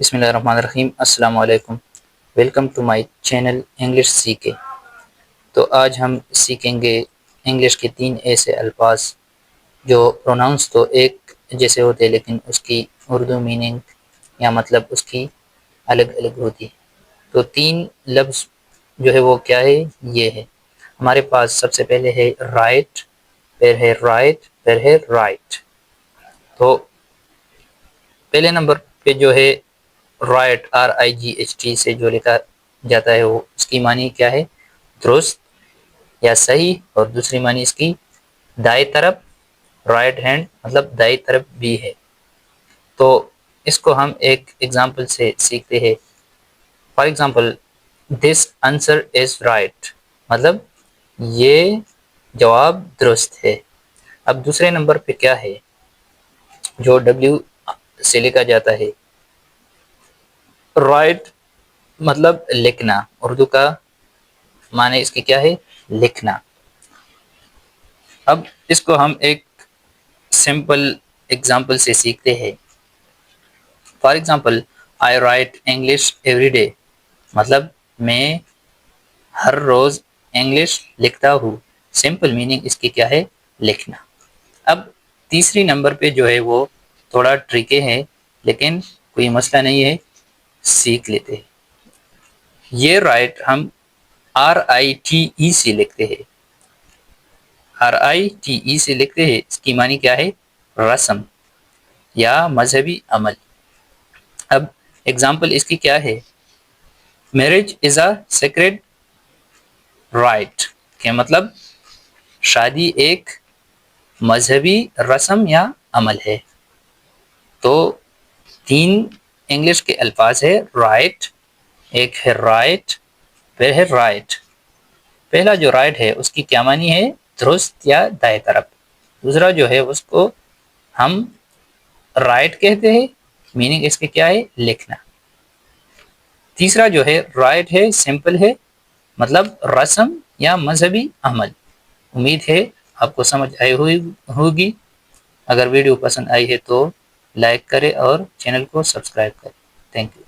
بسم اللہ الرحمن الرحیم۔ السلام علیکم، welcome to my channel English سیکھے۔ تو آج ہم سیکھیں گے انگلش کے 3 ایسے الفاظ جو پروناؤنس تو ایک جیسے ہوتے لیکن اس کی اردو میننگ یا مطلب اس کی الگ الگ ہوتی ہے۔ تو 3 لفظ جو ہے وہ کیا ہے؟ یہ ہے ہمارے پاس سب سے پہلے ہے رائٹ، پھر ہے رائٹ، پھر ہے رائٹ۔ تو پہلے نمبر پہ جو ہے رائٹ RIGHT سے جو لکھا جاتا ہے وہ اس کی معنی کیا ہے؟ درست یا صحیح، اور دوسری معنی اس کی دائیں طرف، رائٹ ہینڈ مطلب دائیں طرف بھی ہے۔ تو اس کو ہم ایک ایگزامپل سے سیکھتے ہیں۔ For example, this answer is right, مطلب یہ جواب درست ہے۔ اب دوسرے نمبر پہ کیا ہے جو W سے لکھا جاتا ہے؟ رائٹ مطلب لکھنا، اردو کا معنی اس کی کیا ہے؟ لکھنا۔ اب اس کو ہم ایک سمپل ایگزامپل سے سیکھتے ہیں۔ For example, I right English every day, مطلب میں ہر روز انگلش لکھتا ہوں۔ سمپل میننگ اس کی کیا ہے؟ لکھنا۔ اب تیسری نمبر پہ جو ہے وہ تھوڑا ٹریکی ہے لیکن کوئی مسئلہ نہیں ہے، سیکھ لیتے ہیں۔ یہ رائٹ ہم RITE سے لکھتے ہیں، RITE سے لکھتے ہیں۔ اس کی معنی کیا ہے؟ رسم یا مذہبی عمل۔ اب ایگزامپل اس کی کیا ہے؟ میرج از اے سیکریڈ رائٹ، کہ مطلب شادی ایک مذہبی رسم یا عمل ہے۔ تو 3 انگلش کے الفاظ ہے رائٹ، ایک ہے رائٹ، پھر ہے رائٹ۔ پہلا جو رائٹ ہے اس کی کیا معنی ہے؟ درست یا دائیں طرف۔ دوسرا جو ہے اس کو ہم رائٹ کہتے ہیں، میننگ اس کے کیا ہے؟ لکھنا۔ تیسرا جو ہے رائٹ ہے، سمپل ہے، مطلب رسم یا مذہبی عمل۔ امید ہے آپ کو سمجھ آئی ہوگی۔ اگر ویڈیو پسند آئی ہے تو لائک کرے اور چینل کو سبسکرائب کرے۔ Thank you.